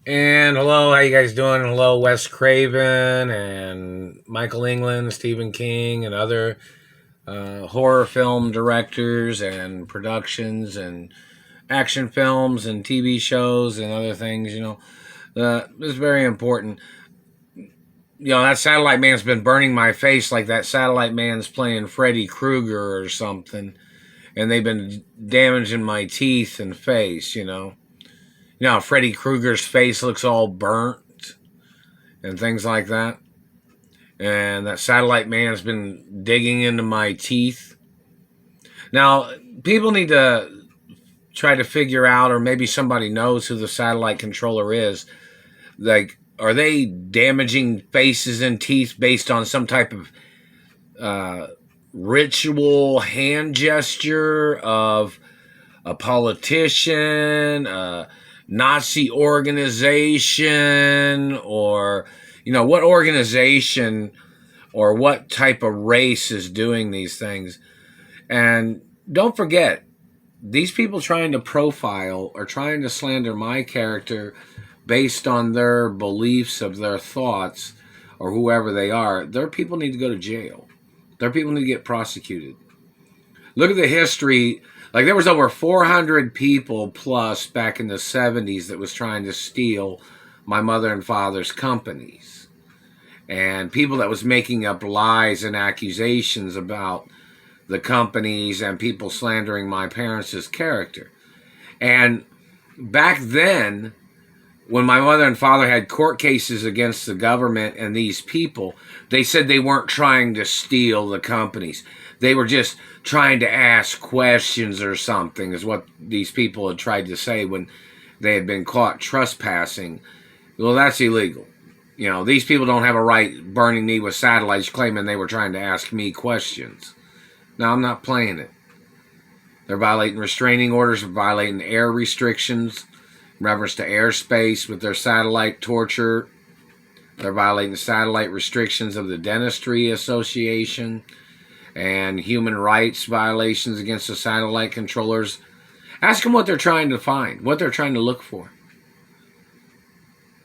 And hello, how you guys doing? Hello, Wes Craven and Michael England, Stephen King, and other horror film directors and productions and action films and TV shows and other things. This is very important. That satellite man's been burning my face like that satellite man's playing Freddy Krueger or something, and they've been damaging my teeth and face. How Freddy Krueger's face looks all burnt and things like that. And that satellite man has been digging into my teeth. Now, people need to try to figure out, or maybe somebody knows who the satellite controller is. Like, are they damaging faces and teeth based on some type of ritual hand gesture of a politician, a Nazi organization, or what organization or what type of race is doing these things? And don't forget, these people trying to profile or trying to slander my character based on their beliefs of their thoughts or whoever they are, their people need to go to jail. Their people need to get prosecuted. Look at the history. Like, there was over 400 people plus back in the 70s that was trying to steal my mother and father's companies. And people that was making up lies and accusations about the companies and people slandering my parents' character. And back then, when my mother and father had court cases against the government and these people, they said they weren't trying to steal the companies. They were just trying to ask questions or something, is what these people had tried to say when they had been caught trespassing. Well, that's illegal. These people don't have a right burning me with satellites claiming they were trying to ask me questions. No, I'm not playing it. They're violating restraining orders, violating air restrictions, in reference to airspace with their satellite torture. They're violating the satellite restrictions of the Dentistry Association and human rights violations against the satellite controllers. Ask them what they're trying to find, what they're trying to look for.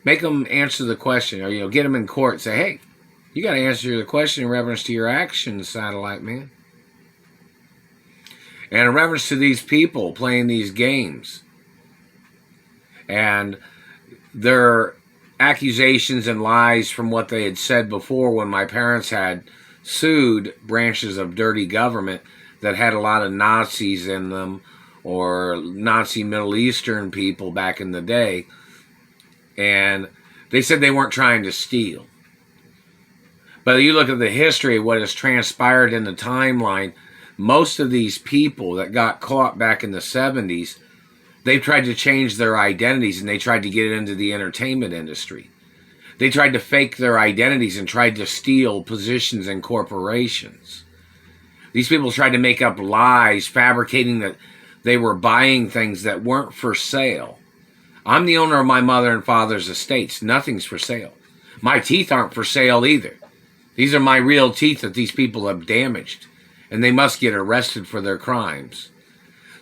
Make them answer the question, or get them in court. Say, hey, you got to answer the question in reference to your actions, satellite man. And in reference to these people playing these games and their accusations and lies from what they had said before when my parents had sued branches of dirty government that had a lot of Nazis in them or Nazi Middle Eastern people back in the day. And they said they weren't trying to steal. But you look at the history of what has transpired in the timeline, most of these people that got caught back in the 70s, they've tried to change their identities and they tried to get into the entertainment industry. They tried to fake their identities and tried to steal positions in corporations. These people tried to make up lies, fabricating that they were buying things that weren't for sale. I'm the owner of my mother and father's estates. Nothing's for sale. My teeth aren't for sale either. These are my real teeth that these people have damaged, and they must get arrested for their crimes.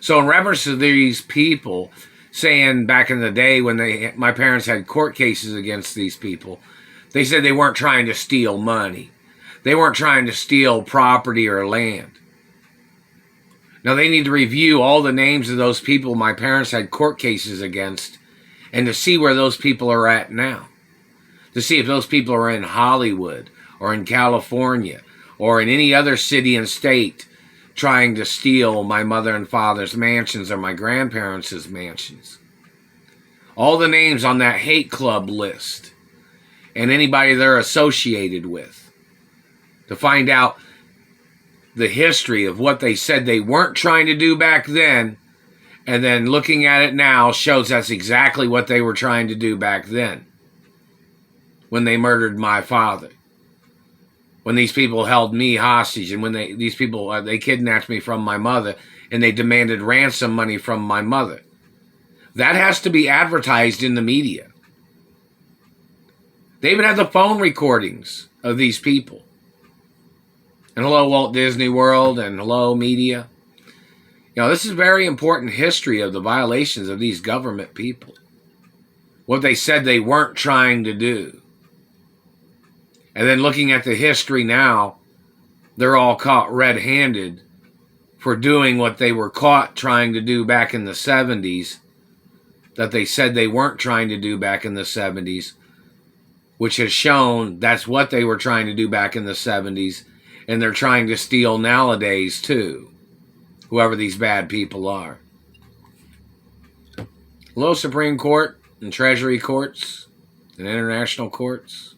So in reference to these people saying back in the day when my parents had court cases against these people, they said they weren't trying to steal money. They weren't trying to steal property or land. Now they need to review all the names of those people my parents had court cases against and to see where those people are at now. To see if those people are in Hollywood or in California or in any other city and state trying to steal my mother and father's mansions or my grandparents' mansions. All the names on that hate club list and anybody they're associated with, to find out the history of what they said they weren't trying to do back then, and then looking at it now shows that's exactly what they were trying to do back then when they murdered my father. When these people held me hostage, and when these people they kidnapped me from my mother, and they demanded ransom money from my mother. That has to be advertised in the media. They even have the phone recordings of these people. And hello, Walt Disney World, and hello, media. This is very important history of the violations of these government people. what they said they weren't trying to do. And then looking at the history now, they're all caught red-handed for doing what they were caught trying to do back in the 70s, that they said they weren't trying to do back in the 70s, which has shown that's what they were trying to do back in the 70s, and they're trying to steal nowadays too, whoever these bad people are. Hello, Supreme Court and Treasury courts and international courts.